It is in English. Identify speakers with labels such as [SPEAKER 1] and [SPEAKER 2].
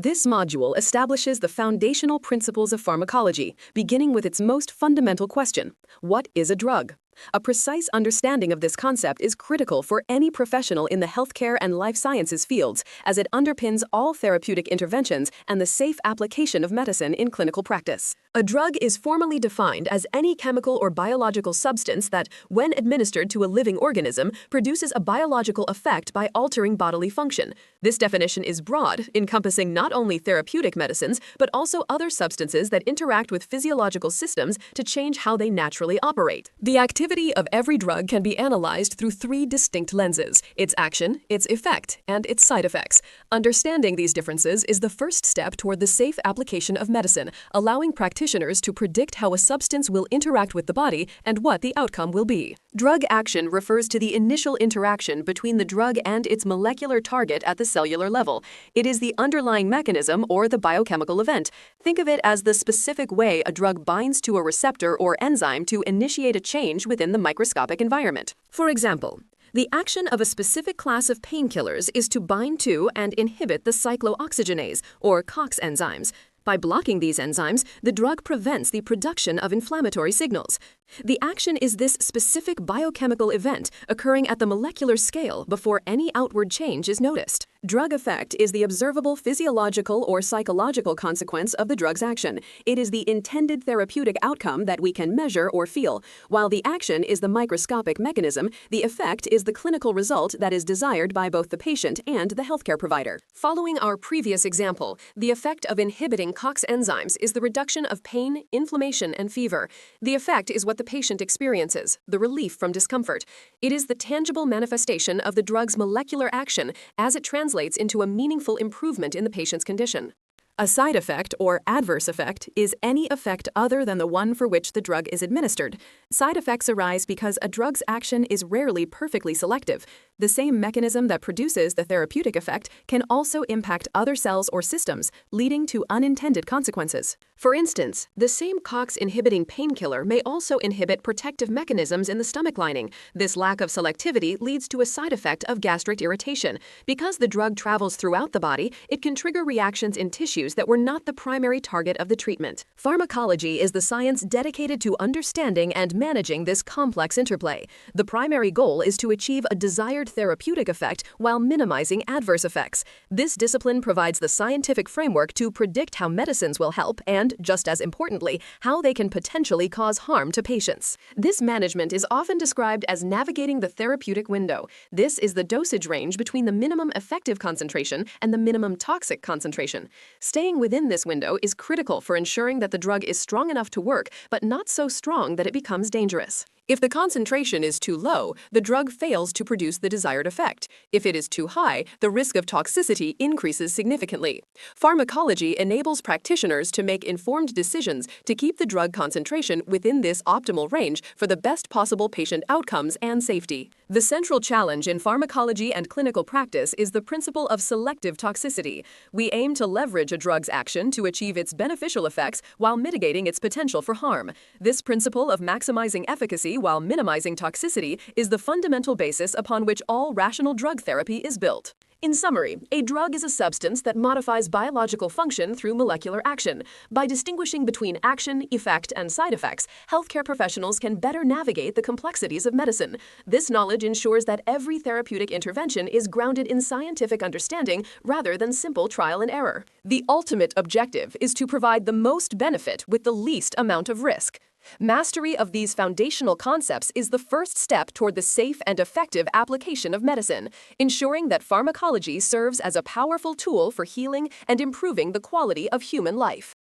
[SPEAKER 1] This module establishes the foundational principles of pharmacology, beginning with its most fundamental question: what is a drug? A precise understanding of this concept is critical for any professional in the healthcare and life sciences fields, as it underpins all therapeutic interventions and the safe application of medicine in clinical practice. A drug is formally defined as any chemical or biological substance that, when administered to a living organism, produces a biological effect by altering bodily function. This definition is broad, encompassing not only therapeutic medicines, but also other substances that interact with physiological systems to change how they naturally operate. The activity of every drug can be analyzed through three distinct lenses: its action, its effect, and its side effects. Understanding these differences is the first step toward the safe application of medicine, allowing practitioners to predict how a substance will interact with the body and what the outcome will be. Drug action refers to the initial interaction between the drug and its molecular target at the cellular level. It is the underlying mechanism or the biochemical event. Think of it as the specific way a drug binds to a receptor or enzyme to initiate a change within the microscopic environment. For example, the action of a specific class of painkillers is to bind to and inhibit the cyclooxygenase, or COX enzymes. By blocking these enzymes, the drug prevents the production of inflammatory signals. The action is this specific biochemical event occurring at the molecular scale before any outward change is noticed. Drug effect is the observable physiological or psychological consequence of the drug's action. It is the intended therapeutic outcome that we can measure or feel. While the action is the microscopic mechanism, the effect is the clinical result that is desired by both the patient and the healthcare provider. Following our previous example, the effect of inhibiting COX enzymes is the reduction of pain, inflammation, and fever. The effect is what the patient experiences, the relief from discomfort. It is the tangible manifestation of the drug's molecular action as it translates into a meaningful improvement in the patient's condition. A side effect, or adverse effect, is any effect other than the one for which the drug is administered. Side effects arise because a drug's action is rarely perfectly selective. The same mechanism that produces the therapeutic effect can also impact other cells or systems, leading to unintended consequences. For instance, the same COX-inhibiting painkiller may also inhibit protective mechanisms in the stomach lining. This lack of selectivity leads to a side effect of gastric irritation. Because the drug travels throughout the body, it can trigger reactions in tissues that were not the primary target of the treatment. Pharmacology is the science dedicated to understanding and managing this complex interplay. The primary goal is to achieve a desired therapeutic effect while minimizing adverse effects. This discipline provides the scientific framework to predict how medicines will help and, just as importantly, how they can potentially cause harm to patients. This management is often described as navigating the therapeutic window. This is the dosage range between the minimum effective concentration and the minimum toxic concentration. Staying within this window is critical for ensuring that the drug is strong enough to work, but not so strong that it becomes dangerous. If the concentration is too low, the drug fails to produce the desired effect. If it is too high, the risk of toxicity increases significantly. Pharmacology enables practitioners to make informed decisions to keep the drug concentration within this optimal range for the best possible patient outcomes and safety. The central challenge in pharmacology and clinical practice is the principle of selective toxicity. We aim to leverage a drug's action to achieve its beneficial effects while mitigating its potential for harm. This principle of maximizing efficacy while minimizing toxicity is the fundamental basis upon which all rational drug therapy is built. In summary, a drug is a substance that modifies biological function through molecular action. By distinguishing between action, effect, and side effects, healthcare professionals can better navigate the complexities of medicine. This knowledge ensures that every therapeutic intervention is grounded in scientific understanding rather than simple trial and error. The ultimate objective is to provide the most benefit with the least amount of risk. Mastery of these foundational concepts is the first step toward the safe and effective application of medicine, ensuring that pharmacology serves as a powerful tool for healing and improving the quality of human life.